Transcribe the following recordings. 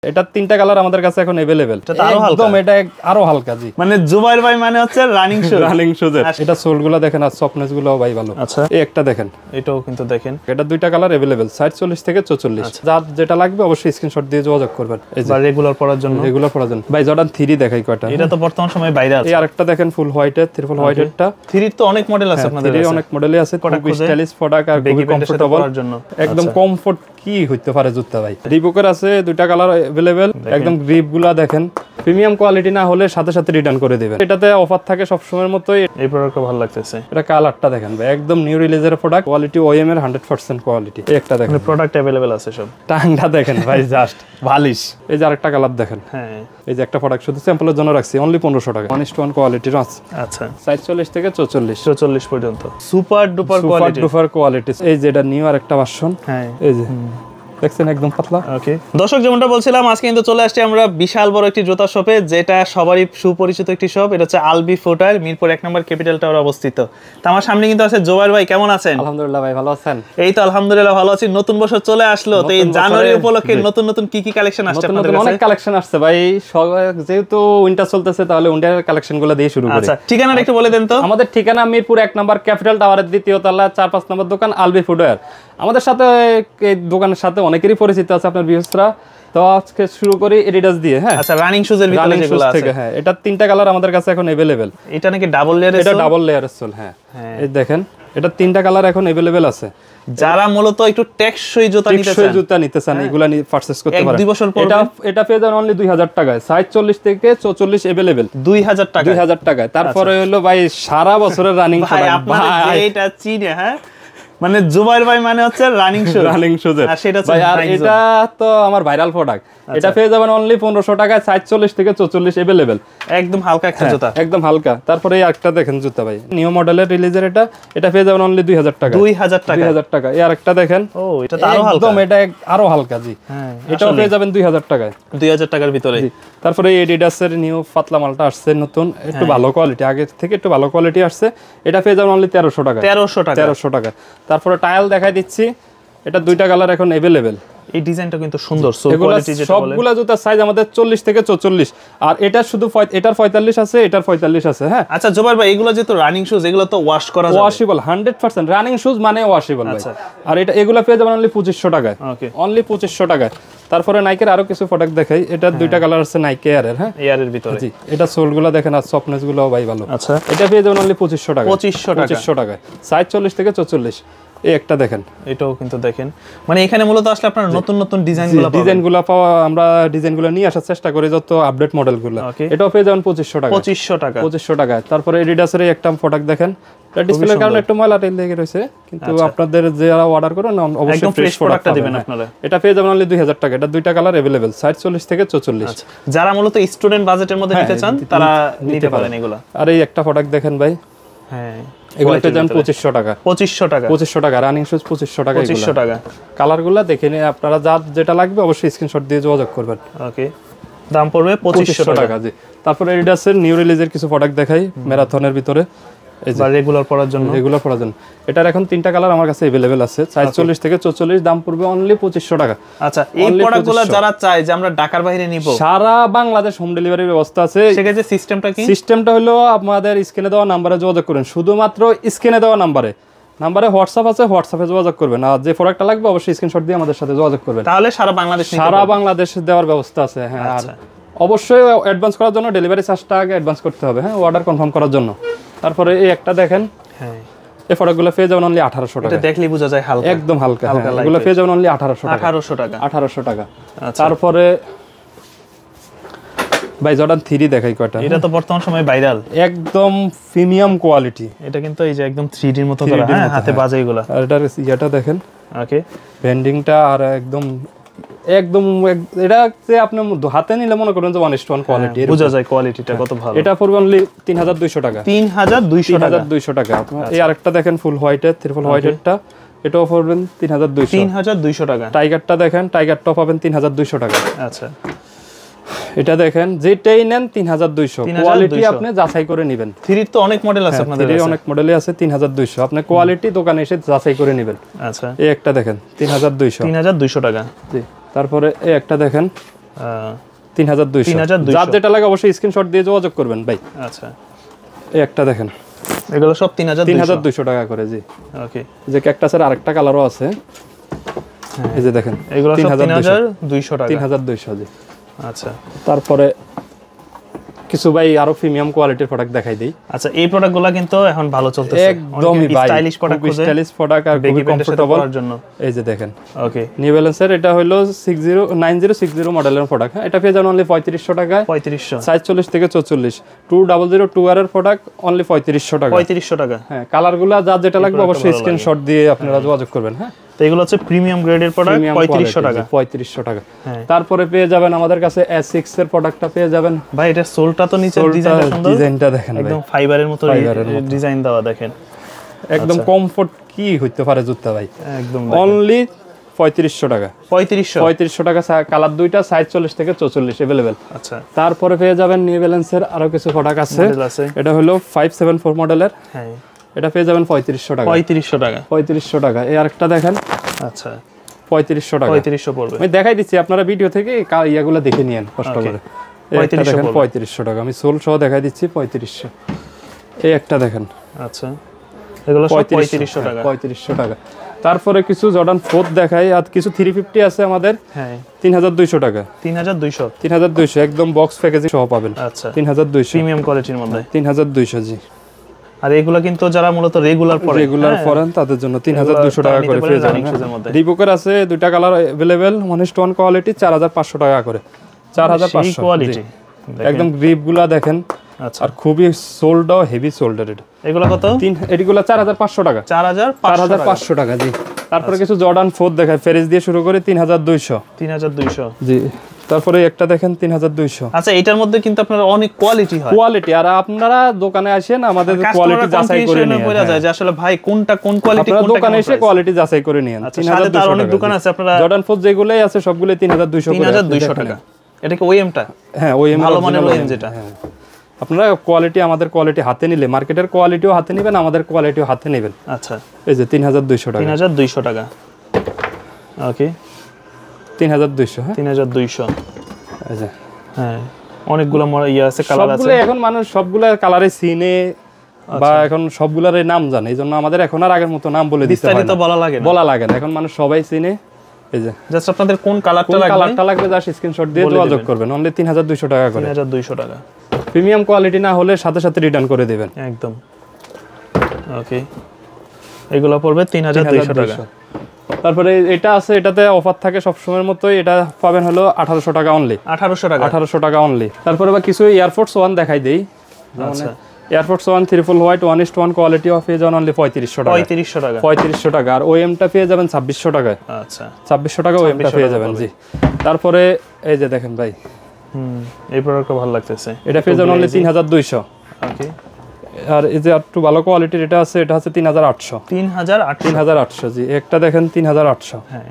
এটা তিনটা কালার আমাদের কাছে এখন अवेलेबल। একদম এটা আরো হালকা জি। মানে জুবাইর ভাই মানে হচ্ছে রানিং শু। রানিং শুজের। এটা সোলগুলো দেখেন আর সফটনেস গুলো ভাই ভালো। আচ্ছা এই একটা দেখেন। এটাও কিন্তু দেখেন। এটা দুইটা কালার अवेलेबल 40 থেকে 44। যার যেটা লাগবে অবশ্যই স্ক্রিনশট দিয়ে যোগাযোগ করবেন। এই যে রেগুলার পরার জন্য। রেগুলার পরার জন্য। ভাই জর্ডান 3 দেখাই কয়টা। এটা তো বর্তমন সময়ে ভাইরাল। এই আরেকটা দেখেন ফুল হোয়াইটের, ট্রিপল হোয়াইটেরটা। 3 তো অনেক মডেল আছে আপনাদের কাছে। 3 অনেক মডেলই আছে। খুব স্টাইলিশ প্রোডাক্ট আর খুব কমফোর্টেবল জন্য। একদম কমফোর্ট কি হইতে পারে জুতা ভাই। রিবুকের আছে দুইটা কালার अवेलेबल। একদম গ্রিপগুলো দেখেন প্রিমিয়াম কোয়ালিটি না হলে সাথে সাথে রিটার্ন করে দিবেন। এটাতে অফার থাকে সব সময়ের মতোই। এই প্রোডাক্টটা ভালো লাগতেছে। এটা কালারটা দেখেন ভাই একদম নিউ রিলিজের প্রোডাক্ট, কোয়ালিটি ওএম এর 100% কোয়ালিটি। এই একটা দেখেন প্রোডাক্ট अवेलेबल আছে সব। টাংটা দেখেন ভাই জাস্ট বালিশ। এই যে আরেকটা কালার দেখেন। হ্যাঁ এই যে একটা প্রোডাক্ট শুধু স্যাম্পলের জন্য রাখছি অনলি 1500 টাকা। 1:1 কোয়ালিটির আছে। আচ্ছা 40 থেকে 44 44 পর্যন্ত super duper quality. Super duper quality. এই যে এটা নিউ আরেকটা ভার্সন। হ্যাঁ এই যে দেখছেন একদম পাতলা। ওকে দর্শক যেমনটা বলছিলাম আজকে কিন্তু চলে আসছি আমরা বিশাল বড় একটি জুতা শপে, যেটা সবারই সুপরিচিত একটি শপ। এটা হচ্ছে আলবি ফুটওয়্যার, মিরপুর 1 নম্বর ক্যাপিটাল টাওয়ারে অবস্থিত। তো আমার সামনে কিন্তু আছে জোবাইর ভাই, কেমন আছেন? আলহামদুলিল্লাহ ভাই ভালো আছেন? এই তো আলহামদুলিল্লাহ ভালো আছি। নতুন বছর চলে আসলো, তো এই জানুয়ারি উপলক্ষে নতুন নতুন কি কি কালেকশন আসছে আপনাদের কাছে? অনেক কালেকশন আসছে ভাই। যেহেতু উইন্টার চলতেছে তাহলে উইন্টারের কালেকশনগুলো দিয়ে শুরু করি। আচ্ছা ঠিকানাটা একটু বলে দেন তো। আমাদের ঠিকানা মিরপুর 1 নম্বর ক্যাপিটাল টাওয়ারের দ্বিতীয় তলা 4-5 নম্বর দোকান আলবি ফুটওয়্যার। আমাদের সাথে এই দোকানের সাথে অনেকেরই পরিচিত আছে আপনার ভিউয়ার্সরা। তো আজকে শুরু করি এডিডাস দিয়ে। হ্যাঁ আচ্ছা রানিং শুজের ভিতরে যেগুলো আছে। হ্যাঁ এটা তিনটা কালার আমাদের কাছে এখন अवेलेबल। এটা নাকি ডাবল লেয়ারের? এটা ডাবল লেয়ারের সোল। হ্যাঁ এই দেখেন এটা তিনটা কালার এখন अवेलेबल আছে। যারা মূলত একটু টেকসই জুতা নিতে চান এগুলা নিয়ে পারচেজ করতে পারেন। 1-2 বছর পর এটা পেয়ে যাবেন অনলি 2000 টাকায়। 40 থেকে 44 अवेलेबल 2000 টাকা। 2000 টাকায়। তারপরে হলো ভাই সারা বছরের রানিং ভাই আপনারা যেটা চিনে। হ্যাঁ মানে জুবাইর ভাই মানে হচ্ছে রানিং শু। রানিং শুজের। আর সেটা ভাই আর এটা তো আমার ভাইরাল প্রোডাক্ট। এটা পেয়ে যাবেন অনলি 1500 টাকায়। 40 থেকে 44 अवेलेबल। একদম হালকা একটা জুতা। একদম হালকা। তারপরে এই একটা দেখেন জুতা ভাই নিউ মডেলের রিলিজের। এটা পেয়ে যাবেন অনলি 2000 টাকা। 2000 টাকা। 2000 টাকা। এই আরেকটা দেখেন। ও এটা তো আরো হালকা। একদম এটা আরো হালকা জি। হ্যাঁ এটাও পেয়ে যাবেন 2000 টাকায়। 2000 টাকার ভিতরে। তারপরে এডিডাসের নিউ পাতলা মালটা আসছে নতুন, একটু ভালো কোয়ালিটি, আগে থেকে একটু ভালো কোয়ালিটি আসছে। এটা পেয়ে যাবেন অনলি 1300 টাকা। 1300 টাকা। 1300 টাকা। তারপরে টাইল দেখাই দিচ্ছি। এটা দুইটা কালার এখন अवेलेबल। এই ডিজাইনটা কিন্তু সুন্দর। সো কোয়ালিটি যেটা বলে সবগুলা জুতার সাইজ আমাদের 40 থেকে 44। আর এটা শুধু এটার 45 আছে, এটার 45 আছে। হ্যাঁ আচ্ছা জোবাইর ভাই এগুলো যেহেতু রানিং শুজ, এগুলো তো ওয়াশ করা যাবে। ওয়াশেবল 100% রানিং শুজ মানে ওয়াশেবল ভাই। আর এগুলা পেয়ে যাবেন অনলি 2500 টাকায়। ওকে অনলি 2500 টাকায়। তারপরে নাইকের আরো কিছু প্রোডাক্ট দেখাই। এটা দুইটা কালার আছে নাইকে এয়ারের। হ্যাঁ এয়ারের ভিতরে জি। এটা সোলগুলো দেখেন আর সফটনেস গুলো ভাই ভালো। আচ্ছা এটা পেয়ে যাবেন অনলি 2500 টাকা। 2500 টাকায়। সাইজ 40 থেকে 44। এই একটা দেখেন। এটাও কিন্তু দেখেন। মানে এখানে মূলত আসলে আপনারা নতুন নতুন ডিজাইনগুলো পাওয়া, আমরা ডিজাইনগুলো নিয়ে আসার চেষ্টা করি যত আপডেট মডেলগুলো। এটাও পেয়ে যাবেন 2500 টাকা। 2500 টাকা। 2500 টাকায়। তারপরে এডিডাসের এই একটা প্রোডাক্ট দেখেন। এটা ডিসপ্লের কারণে একটু ময়লা টেল লেগে রয়েছে, কিন্তু আপনাদের যারা অর্ডার করেন অবশ্যই ফ্রেশ প্রোডাক্টটা দিবেন আপনারা। এটা পেয়ে যাবেন অনলি 2000 টাকা। এটা দুইটা কালার अवेलेबल 40 থেকে 44। যারা মূলত স্টুডেন্ট বাজেটের মধ্যে নিতে চান তারা নিতে পারেন এগুলো। আর এই একটা প্রোডাক্ট দেখেন ভাই। হ্যাঁ এগুলো পেয়ে যাবেন 2500 টাকা। 2500 টাকা। 2500 টাকা রানিং শুজ 2500 টাকা। 2500 টাকা। কালারগুলো দেখে নিয়ে আপনারা যেটা লাগবে অবশ্যই স্ক্রিনশট দিয়ে যোগাযোগ করবেন। ওকে দাম পড়বে 2500 টাকা জি। তারপরে এডিডাসের নিউ রিলিজের কিছু প্রোডাক্ট দেখাই ম্যারাথনের ভিতরে। এই যে রেগুলার পরার জন্য। রেগুলার পরার জন্য। এটার এখন তিনটা কালার আমার কাছে अवेलेबल আছে। 40 থেকে 44। দাম পড়বে অনলি 2500 টাকা। আচ্ছা এই প্রোডাক্টগুলো যারা চায় যে আমরা ঢাকার বাইরে নিব, সারা বাংলাদেশ হোম ডেলিভারির ব্যবস্থা আছে। সেক্ষেত্রে সিস্টেমটা কি? সিস্টেমটা হলো আমাদের স্ক্রিনে দেওয়া নম্বরে যোগাযোগ করুন। শুধুমাত্র স্ক্রিনে দেওয়া নম্বরে হোয়াটসঅ্যাপ আছে, হোয়াটসঅ্যাপে যোগাযোগ করবেন। আর যে প্রোডাক্টটা লাগবে অবশ্যই স্ক্রিনশট দিয়ে আমাদের সাথে যোগাযোগ করবেন। তাহলে সারা বাংলাদেশ দেওয়ার ব্যবস্থা আছে। হ্যাঁ আর অবশ্যই অ্যাডভান্স করার জন্য ডেলিভারি চার্জটা আগে অ্যাডভান্স করতে হবে। হ্যাঁ অর্ডার কনফার্ম করার জন্য। তারপরে এই একটা দেখেন। হ্যাঁ এই প্রোডাক্টগুলো পেয়ে যাবেন অনলি 1800 টাকা। এটা দেখলেই বোঝা যায় হালকা, একদম হালকা। এগুলো পেয়ে যাবেন অনলি 1800 টাকা। 1800 টাকা। 1800 টাকা। তারপরে ভাই জর্ডান 3 দেখাই কয়টা। এটা তো বর্তমান সময়ে ভাইরাল। একদম প্রিমিয়াম কোয়ালিটি। এটা কিন্তু এই যে একদম 3D এর মতো করা। হ্যাঁ হাতে বাজে এগুলো। আর এটার ইয়াটা দেখেন। ওকে বেন্ডিংটা আর একদম এটা যে আপনি হাতে নিলে মনে করেন যে 1:1 কোয়ালিটি। বোঝা যায় কোয়ালিটিটা কত ভালো। এটা পড়বে অনলি 3200 টাকা। 3200 টাকা। এই আরেকটা দেখেন ফুল হোয়াইটের, ট্রিপল হোয়াইটেরটা। এটাও পড়বেন 3200 টাকা। টাইগারটা দেখেন, টাইগারটা পাবেন 3200 টাকা। আচ্ছা এটা দেখেন যেটাই নেন 3200। কোয়ালিটি আপনি যাচাই করে নেবেন। 3 তো অনেক মডেল আছে আপনাদের কাছে। অনেক মডেলই আছে। 3200 আপনি কোয়ালিটি দোকানে এসে যাচাই করে নেবেন। আচ্ছা এই একটা দেখেন 3200 টাকা। জি। তারপরে এই একটা দেখেন 3200 যার যেটা লাগে অবশ্যই স্ক্রিনশট দিয়ে যোগাযোগ করবেন ভাই। আচ্ছা এই একটা দেখেন, এগুলো সব 3200 টাকা করে। জি ওকে, যে ক্যাকটাসের আরেকটা কালারও আছে, এই যে দেখেন এগুলো সব 3200 টাকা। 3200 জি। আচ্ছা তারপরে কিছু ভাই আরো প্রিমিয়াম কোয়ালিটির প্রোডাক্ট দেখাই দেই। আচ্ছা এই প্রোডাক্টগুলো কিন্তু এখন ভালো চলতেছে, একদমই ভাই স্টাইলিশ প্রোডাক্ট, স্টাইলিশ প্রোডাক্ট আর খুবই কমফোর্টেবল করার জন্য। এই যে দেখেন ওকে, নিউ ব্যালেন্সের এটা হলো 9060 মডেলের প্রোডাক্ট। হ্যাঁ, এটা পেয়ে যাবেন অনলি 3500 টাকায়, 3500 সাইজ 40 থেকে 44, 2002R এর প্রোডাক্ট অনলি 3500 টাকা। 3500 টাকা। হ্যাঁ, কালারগুলো যার যেটা লাগবে অবশ্যই স্ক্রিনশট দিয়ে আপনারা যোগাযোগ করবেন। হ্যাঁ, তো এগুলো হচ্ছে প্রিমিয়াম গ্রেডের প্রোডাক্ট, 3500 টাকা। 3500 টাকা। তারপরে পেয়ে যাবেন আমাদের কাছে S6 এর প্রোডাক্টটা পেয়ে যাবেন ভাই। এটা সোলটা তো নিচে ডিজাইনটা সুন্দর, ডিজাইনটা দেখেন ভাই, একদম ফাইবারের মতো ডিজাইন দেওয়া দেখেন, একদম কমফোর্ট কি হইতে পারে জুতা ভাই, একদম অনলি 3500 টাকা। 3500 টাকা, কালার দুইটা, সাইজ 40 থেকে 44 अवेलेबल। আচ্ছা, তারপরে পেয়ে যাবেন নিউ ব্যালেন্সের আরো কিছু প্রোডাক্ট আছে, এটা হলো 574 মডেলের। হ্যাঁ, এটা পেয়ে যাবেন 3500 টাকা। 3500 টাকা, 3500 টাকা। এই আরেকটা দেখেন, আচ্ছা 3500 টাকা। 3500 পড়বে। আমি দেখাই দিচ্ছি, আপনারা ভিডিও থেকে ইয়াগুলো দেখে নিয়েন কষ্ট করে। এই একটা দেখেন 3500 টাকা, আমি সোল সহ দেখাই দিচ্ছি 3500। এই একটা দেখেন, আচ্ছা এগুলো সব 3500 টাকা। 3500 টাকা। তারপরে কিছু জর্ডান 4 দেখাই, আর কিছু 350 আছে আমাদের। হ্যাঁ, 3200 টাকা। 3200 একদম বক্স প্যাকেজিং সহ পাবেন। আচ্ছা, 3200 প্রিমিয়াম কোয়ালিটির মধ্যে। 3200 জি। আর এগুলা কিন্তু যারা মূলত রেগুলার পরেন তাদের জন্য 3200 টাকা করে পেয়ে যাবেন। রিবুকের আছে দুইটা কালার अवेलेबल, 1:1 কোয়ালিটি, 4500 টাকা করে। 4500 কোয়ালিটি, একদম গ্রিপগুলা দেখেন। আচ্ছা, আর খুবই সোল্ডও হেভি সোল্ডার। এগুলা কত? এগুলা 4500 টাকা। 4500 টাকা জি। তারপরে কিছু জর্ডান 4 দেখায়, ফেরিস দিয়ে শুরু করে 3200 জি। তারপরে একটা দেখেন 3200। আচ্ছা, এটার মধ্যে কিন্তু আপনারা অনেক কোয়ালিটি হয়, কোয়ালিটি। আর আপনারা দোকানে আসেন, আমাদের কোয়ালিটি যাচাই করে নিয়ে পড়া যায় যে আসলে ভাই কোনটা কোন কোয়ালিটি, কোনটা দোকানে এসে কোয়ালিটি যাচাই করে নিয়েন। 3200 টাকা। অনেক দোকান আছে, আপনারা জর্ডান 4 যেগুলাই আছে সবগুলো 3200 টাকা। এটা কি ওএমটা? হ্যাঁ, ওএম ভালো মানের ওএম যেটা। আপনারা কোয়ালিটি, আমাদের কোয়ালিটি হাতে নিলে মার্কেটের কোয়ালিটিও হাতে নেবেন, আমাদের কোয়ালিটিও হাতে নেবেন। আচ্ছা, এই যে 3200 টাকা। 3200 টাকা। ওকে, 3200। হ্যাঁ, 3200। এই যে হ্যাঁ, অনেকগুলো আছে, কালার আছে। সবগুলো এখন মানুষ সবগুলা কালারে চিনে বা এখন সবগুলার নাম জানে, এইজন্য আমাদের এখন আর আগের মতো নাম বলে দিতে হয় না, বলা লাগে না। এখন মানুষ সবাই চিনে। এই যে জাস্ট আপনাদের কোন কালারটা লাগবে জাস্ট স্ক্রিনশট দিয়ে যোগাযোগ করবেন। অনলি 3200 টাকা করে। 3200 টাকা। প্রিমিয়াম কোয়ালিটি না হলে সাথে সাথে রিটার্ন করে দিবেন একদম। ওকে, এগুলো পড়বে 3200 টাকা। তারপরে এটা আছে, এটাতে অফার থাকে সব সময়ের মতোই। এটা পাবেন হলো 1800 টাকা অনলি। 1800 টাকা অনলি। তারপরে বা কিছু এয়ারফোর্স 1 দেখাই দেই। আচ্ছা, air force 1 triple white 1:1 quality of পেয়ে যাবেন অনলি 3500 টাকা। 3500 টাকা। আর ওএমটা পেয়ে যাবেন 2600 টাকায়। আচ্ছা, 2600 টাকা ওএমটা পেয়ে যাবেন জি। তারপরে এই যে দেখেন ভাই, এই প্রোডাক্টটা ভালো লাগতেছে, এটা পেয়ে যাবেন অনলি 3200। ওকে, আর এই যে একটু ভালো কোয়ালিটির এটা আছে, এটা আছে 3800। 3800 জি। একটা দেখেন 3800। হ্যাঁ,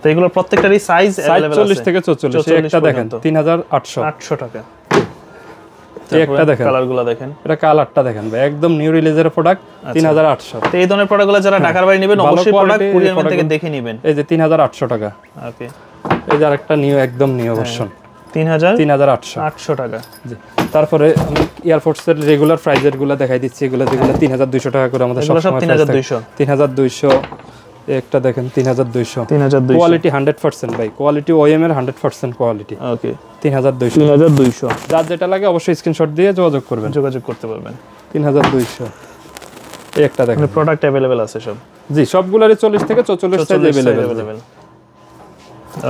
তো এগুলো প্রত্যেকটারই সাইজ अवेलेबल আছে, 40 থেকে 44। একটা দেখেন 3800 টাকা। এই একটা দেখেন, কালারগুলো দেখেন, এটা কালারটা দেখেন ভাই, একদম নিউ রিলিজের প্রোডাক্ট। 3800। তো এই ধরনের প্রোডাক্টগুলো যারা ঢাকার বাইরে নেবেন অবশ্যই প্রোডাক্ট কুরিয়ার মান থেকে দেখে নেবেন। এই যে 3800 টাকা। ওকে, এই যে আরেকটা নিউ, একদম নিউ ভার্সন, 3800 টাকা জি। তারপরে আমি এয়ারফোর্স এর রেগুলার প্রাইজের গুলো দেখাই দিচ্ছি, এগুলো যেগুলো 3200 টাকা করে আমাদের সব সময় 3200। একটা দেখেন 3200 কোয়ালিটি 100% ভাই, কোয়ালিটি ওএম এর 100% কোয়ালিটি। ওকে, 3200। যার যেটা লাগে অবশ্যই স্ক্রিনশট দিয়ে যোগাযোগ করতে পারবেন। 3200। এই একটা দেখেন, প্রোডাক্ট अवेलेबल আছে সব জি, সবগুলোরই 40 থেকে 44 সাইজ अवेलेबल।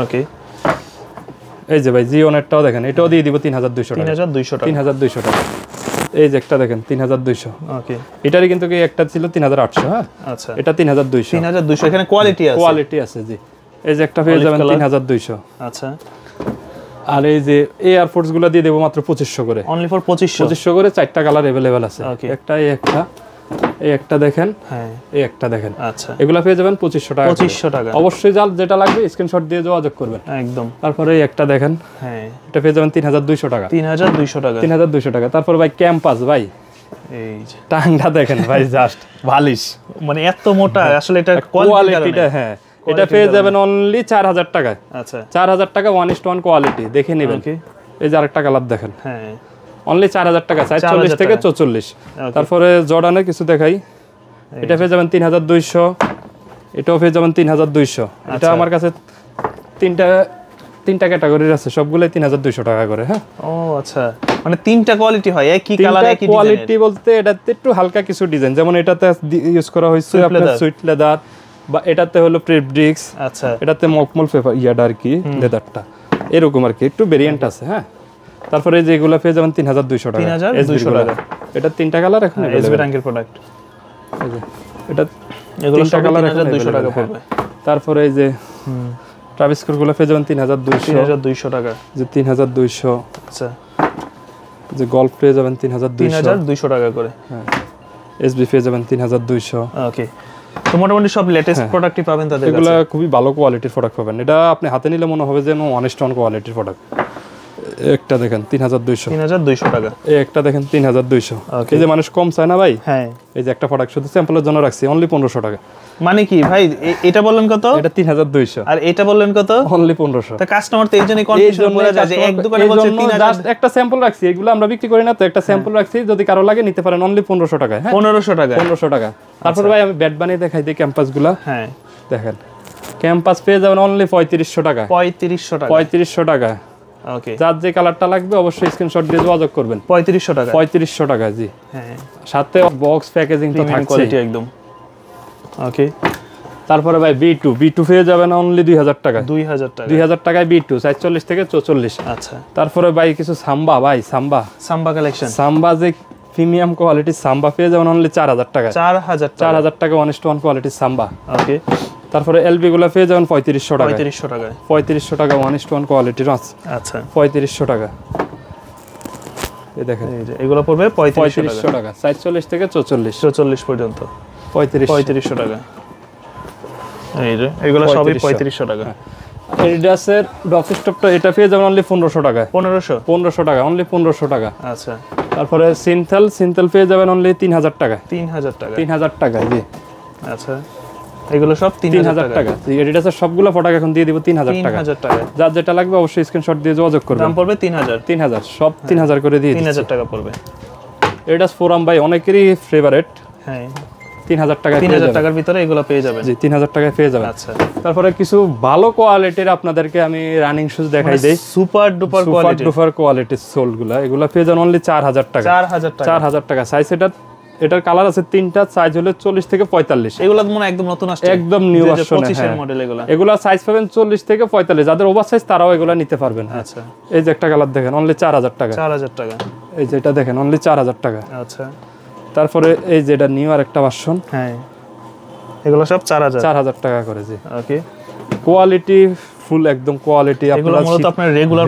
ওকে, এই যে ভাই জিওনেটটাও দেখেন, এটাও দিয়ে দিব 3200 টাকা। 3200 টাকা। এই যে একটা দেখেন 3200। ওকে, এটারই কিন্তু কি একটা ছিল 3800। হ্যাঁ, আচ্ছা, এটা 3200। এখানে কোয়ালিটি আছে জি। এই যে একটা পেয়ে যাবেন 3200। আচ্ছা, আর এই যে এয়ারফোর্স গুলো দিয়ে দেব মাত্র 2500 করে। অনলি ফর 2500 করে। 4টা কালার अवेलेबल আছে। একটা এই একটা দেখেন, হ্যাঁ এই একটা দেখেন। আচ্ছা, এগুলা পেয়ে যাবেন 2500 টাকা। 2500 টাকা। অবশ্যই যার যেটা লাগবে স্ক্রিনশট দিয়ে যোগাযোগ করবেন একদম। তারপরে এই একটা দেখেন, হ্যাঁ, এটা পেয়ে যাবেন 3200 টাকা। 3200 টাকা। তারপর ভাই ক্যাম্পাস ভাই, এই যে টাংটা দেখেন ভাই, জাস্ট বালিশ, মানে এত মোটা, আসলে এটা কোয়ালিটিটা, হ্যাঁ এটা পেয়ে যাবেন অনলি 4000 টাকায়। আচ্ছা 4000 টাকা 1:1 কোয়ালিটি দেখে নেবেন। এই যে আরেকটা কালার দেখেন, হ্যাঁ অনলি 4000 টাকা, সাইজ 40 থেকে 44। তারপরে জর্ডানের কিছু দেখাই, এটা পেয়ে যাবেন 3200, এটাও পেয়ে যাবেন 3200। এটা আমার কাছে তিনটা ক্যাটাগরির আছে, সবগুলাই 3200 টাকা করে। হ্যাঁ ও আচ্ছা, মানে তিনটা কোয়ালিটি হয়, একই কালার একই ডিজাইন। কোয়ালিটি বলতে এটাতে একটু হালকা কিছু ডিজাইন, যেমন এটাতে ইউজ করা হয়েছে আপনার সুইট লেদার, বা এটাতে হলো প্রেব্রিক্স, আচ্ছা এটাতে মকমল পেপার ইয়াটা আর কি লেদারটা, এরকম আর কি একটু ভেরিয়েন্ট আছে। হ্যাঁ তারপরে যে এগুলো পেয়ে যাবেন 3200 টাকা। 3200 টাকা। এটা তিনটা কালার এখন এসবি র্যাঙ্কের প্রোডাক্ট। এই যে এটা এগুলো তিনটা কালার এখন 3200 টাকা পড়বে। তারপরে এই যে ট্রাভিস স্কোরগুলো পেয়ে যাবেন 3200 টাকা। যে 3200। আচ্ছা যে গল্ফ পেয়ে যাবেন 3200 টাকা করে। হ্যাঁ এসবি পেয়ে যাবেন 3200। ওকে, তো মোটামুটি সব লেটেস্ট প্রোডাক্টই পাবেন তাদের কাছে। এগুলা খুবই ভালো কোয়ালিটির প্রোডাক্ট পাবেন, এটা আপনি হাতে নিলে মনে হবে যে অনেস্টন কোয়ালিটির প্রোডাক্ট। একটা দেখেন 3200 টাকা, এই একটা দেখেন 3200। এই যে মানুষ কম চায় না ভাই, হ্যাঁ এই যে একটা প্রোডাক্ট শুধু স্যাম্পলের জন্য রাখছি, অনলি 1500 টাকা। মানে কি ভাই, এটা বললেন কত? এটা 3200। আর এটা বললেন কত? অনলি 1500। তা কাস্টমার তো এই জন্যই কনফিউশন হয়ে যায় যে এক দোকানে বলছে 3000। একটা স্যাম্পল রাখছি, এগুলো আমরা বিক্রি করি না তো, একটা স্যাম্পল রাখছি, যদি কারো লাগে নিতে পারেন অনলি 1500 টাকা। হ্যাঁ 1500 টাকা, 1500 টাকা। তারপর ভাই আমি ব্যাট বানিয়ে দেখাই দিই ক্যাম্পাসগুলো। হ্যাঁ দেখেন ক্যাম্পাস পেয়ে যাবেন অনলি 3500 টাকা। 3500 টাকা, 3500 টাকা। ওকে, যার যে কালারটা লাগবে অবশ্যই স্ক্রিনশট দিয়ে যোগাযোগ করবেন। 3500 টাকা, 3500 টাকা জি। হ্যাঁ সাথে বক্স প্যাকেজিং তো থাকছে, কোয়ালিটি একদম। ওকে, তারপরে ভাই B2 পেয়ে যাবেন অনলি 2000 টাকা। 2000 টাকা, 2000 টাকায় B2 সাইজ 40 থেকে 44। আচ্ছা তারপরে ভাই কিছু সাম্বা, ভাই সাম্বা কালেকশন, সাম্বা যে প্রিমিয়াম কোয়ালিটির সাম্বা পেয়ে যাবেন অনলি 4000 টাকা। 4000 টাকা 1:1 কোয়ালিটির সাম্বা। ওকে, তারপরে এলবি গুলো পেয়ে যাবেন 3500 টাকা। 3500 টাকা, 3500 টাকা 1:1 কোয়ালিটির আছে। আচ্ছা 3500 টাকা। এই দেখেন এই যে এগুলো পড়বে 3500 টাকা, সাইজ 40 থেকে 44 পর্যন্ত 3500 টাকা। এই যে এগুলো সবই 3500 টাকা। এডিডাসের ড্রপ স্টপটা এটা পেয়ে যাবেন অনলি 1500 টাকা। 1500 টাকা, অনলি 1500 টাকা। আচ্ছা, তারপরে সিনথেল পেয়ে যাবেন অনলি 3000 টাকা। 3000 টাকা, 3000 টাকা জি। আচ্ছা, এগুলো সব 3000 টাকা। এডিডাসের সবগুলো প্রোডাক্ট এখন দিয়ে দিব 3000 টাকা। 3000 টাকা, যার যেটা লাগবে অবশ্যই স্ক্রিনশট দিয়ে যোগাযোগ করবেন। দাম পড়বে 3000 সব 3000 করে দিয়ে 3000 টাকা পড়বে। এডিডাস ফোরাম ভাই অনেকেরই ফেভারিট। হ্যাঁ 3000 টাকা, 3000 টাকার ভিতরে এগুলো পেয়ে যাবেন। জি 3000 টাকায় পেয়ে যাবেন। আচ্ছা, তারপরে কিছু ভালো কোয়ালিটির আপনাদেরকে আমি রানিং শুজ দেখাই দেই, সুপার ডুপার কোয়ালিটির সোলগুলা, এগুলা পেয়ে যান অনলি 4000 টাকা। 4000 টাকা সাইজ। এটার কালার আছে তিনটা, সাইজ হলো 40 থেকে 45। এগুলো মনে একদম নতুন আসছে, একদম নিউ ভার্সন 25 এর মডেল। এগুলো সাইজ পাবেন 40 থেকে 45, যাদের ওভার সাইজ তারাও এগুলা নিতে পারবেন। আচ্ছা, এই যে একটা কালার দেখেন অনলি 4000 টাকা। 4000 টাকা, এই যে এটা দেখেন অনলি 4000 টাকা। আচ্ছা, তারপরে এই যে এটা নিউ আর একটা ভার্সন, হ্যাঁ এগুলো সব 4000 টাকা করে জি। ওকে, কোয়ালিটি ফুল একদম কোয়ালিটি। এগুলো মূলত আপনার রেগুলার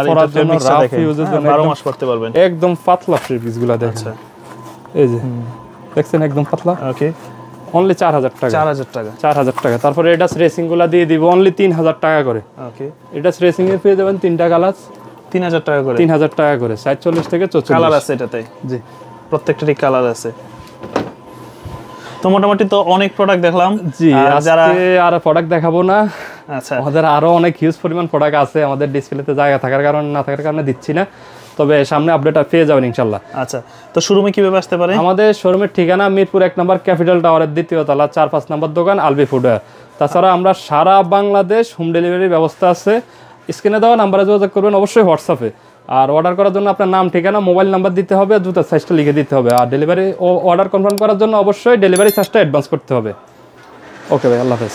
পরার জন্য, রাফ ইউজের জন্য 12 মাস করতে পারবেন। একদম পাতলা ফেব্রিক্সগুলো দেখেন। আচ্ছা, এই যে দেখছেন একদম পাতলা। ওকে, অনলি 4000 টাকা। 4000 টাকা। তারপরে এডাস রেসিং গুলা দিয়ে দিব অনলি 3000 টাকা করে। ওকে, এডাস রেসিং এর পেয়ে যাবেন তিনটা কালার 3000 টাকা করে। 3000 টাকা করে, সাইজ 40 থেকে 44। কালার আছে এটাতে জি, প্রত্যেকটারই কালার আছে। তো মোটামুটি তো অনেক প্রোডাক্ট দেখলাম জি। আজকে আর প্রোডাক্ট দেখাবো না। আচ্ছা, আমাদের আরো অনেক হিউজ পরিমাণ প্রোডাক্ট আছে, আমাদের ডিসপ্লেতে জায়গা থাকার কারণে না থাকার কারণে দিচ্ছি না, তবে সামনে আপডেট পেয়ে যাবেন ইনশাআল্লাহ। আচ্ছা, তো শোরুমে কিভাবে আসতে পারে? আমাদের শোরুমের ঠিকানা মিরপুর 1 নম্বর ক্যাপিটাল টাওয়ারের 2য় তলা 4-5 নম্বর দোকান আলবি ফুটওয়্যার। তাছাড়া আমরা সারা বাংলাদেশ হোম ডেলিভারির ব্যবস্থা আছে। স্ক্রিনে দেওয়া নাম্বারে যোগাযোগ করবেন, অবশ্যই হোয়াটসঅ্যাপে। আর অর্ডার করার জন্য আপনার নাম, ঠিকানা, মোবাইল নাম্বার দিতে হবে, জুতার সাইজটা লিখে দিতে হবে। আর ডেলিভারি অর্ডার কনফার্ম করার জন্য অবশ্যই ডেলিভারি চার্জটা অ্যাডভান্স করতে হবে। ওকে ভাই, আল্লাহ হাফেজ।